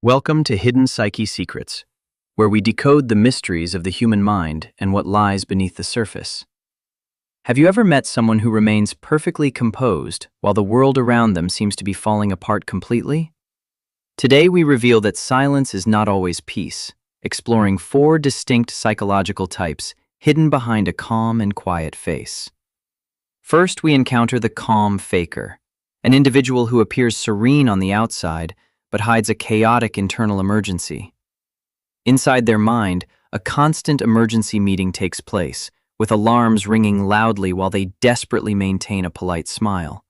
Welcome to Hidden Psyche Secrets, where we decode the mysteries of the human mind and what lies beneath the surface. Have you ever met someone who remains perfectly composed while the world around them seems to be falling apart completely? Today we reveal that silence is not always peace, exploring 4 distinct psychological types hidden behind a calm and quiet face. First, we encounter the calm faker, an individual who appears serene on the outside but hides a chaotic internal emergency. Inside their mind, a constant emergency meeting takes place, with alarms ringing loudly while they desperately maintain a polite smile.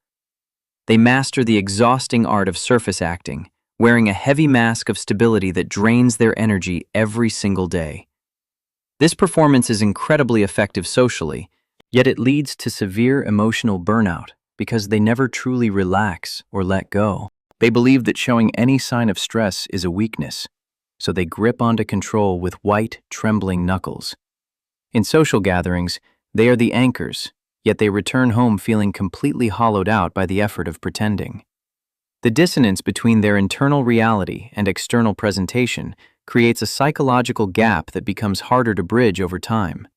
They master the exhausting art of surface acting, wearing a heavy mask of stability that drains their energy every single day. This performance is incredibly effective socially, yet it leads to severe emotional burnout because they never truly relax or let go. They believe that showing any sign of stress is a weakness, so they grip onto control with white, trembling knuckles. In social gatherings, they are the anchors, yet they return home feeling completely hollowed out by the effort of pretending. The dissonance between their internal reality and external presentation creates a psychological gap that becomes harder to bridge over time.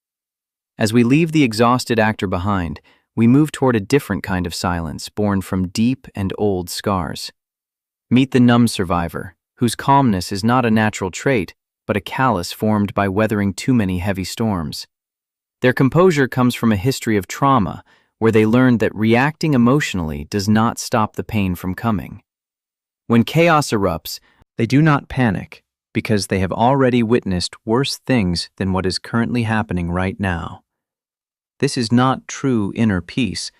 As we leave the exhausted actor behind, we move toward a different kind of silence born from deep and old scars. Meet the numb survivor, whose calmness is not a natural trait, but a callus formed by weathering too many heavy storms. Their composure comes from a history of trauma, where they learned that reacting emotionally does not stop the pain from coming. When chaos erupts, they do not panic, because they have already witnessed worse things than what is currently happening right now. This is not true inner peace,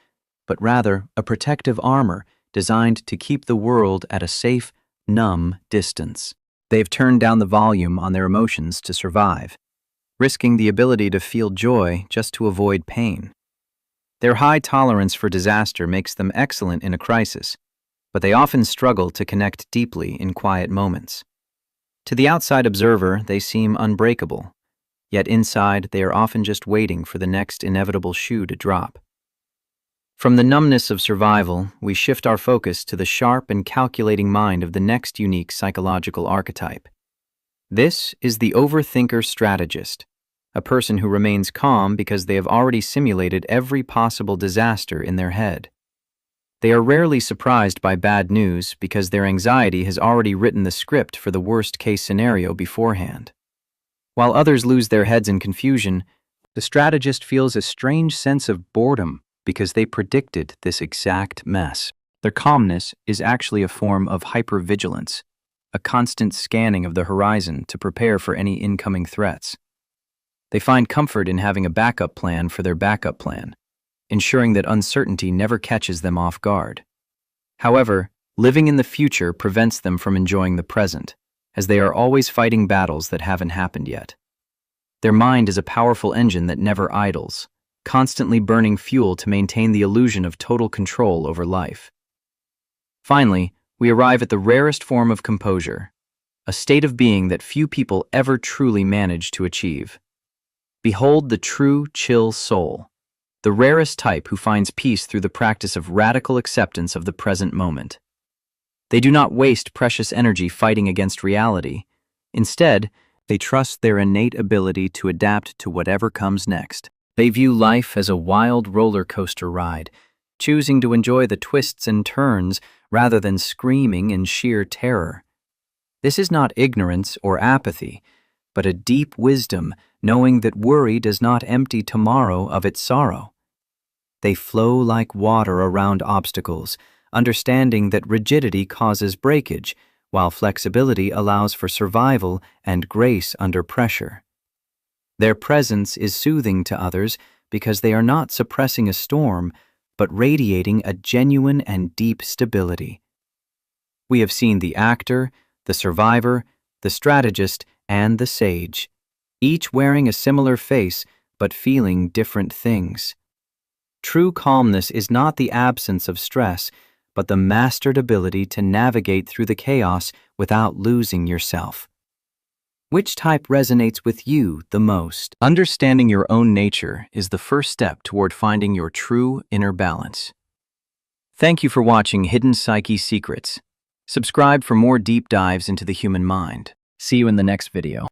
but rather a protective armor designed to keep the world at a safe, numb distance. They've turned down the volume on their emotions to survive, risking the ability to feel joy just to avoid pain. Their high tolerance for disaster makes them excellent in a crisis, but they often struggle to connect deeply in quiet moments. To the outside observer, they seem unbreakable, yet inside they are often just waiting for the next inevitable shoe to drop. From the numbness of survival, we shift our focus to the sharp and calculating mind of the next unique psychological archetype. This is the overthinker strategist, a person who remains calm because they have already simulated every possible disaster in their head. They are rarely surprised by bad news because their anxiety has already written the script for the worst-case scenario beforehand. While others lose their heads in confusion, the strategist feels a strange sense of boredom because they predicted this exact mess. Their calmness is actually a form of hypervigilance, a constant scanning of the horizon to prepare for any incoming threats. They find comfort in having a backup plan for their backup plan, ensuring that uncertainty never catches them off guard. However, living in the future prevents them from enjoying the present, as they are always fighting battles that haven't happened yet. Their mind is a powerful engine that never idles, constantly burning fuel to maintain the illusion of total control over life. Finally, we arrive at the rarest form of composure, a state of being that few people ever truly manage to achieve. Behold the true chill soul, the rarest type who finds peace through the practice of radical acceptance of the present moment. They do not waste precious energy fighting against reality. Instead, they trust their innate ability to adapt to whatever comes next. They view life as a wild roller coaster ride, choosing to enjoy the twists and turns rather than screaming in sheer terror. This is not ignorance or apathy, but a deep wisdom, knowing that worry does not empty tomorrow of its sorrow. They flow like water around obstacles, understanding that rigidity causes breakage, while flexibility allows for survival and grace under pressure. Their presence is soothing to others because they are not suppressing a storm, but radiating a genuine and deep stability. We have seen the actor, the survivor, the strategist, and the sage, each wearing a similar face but feeling different things. True calmness is not the absence of stress, but the mastered ability to navigate through the chaos without losing yourself. Which type resonates with you the most? Understanding your own nature is the first step toward finding your true inner balance. Thank you for watching Hidden Psyche Secrets. Subscribe for more deep dives into the human mind. See you in the next video.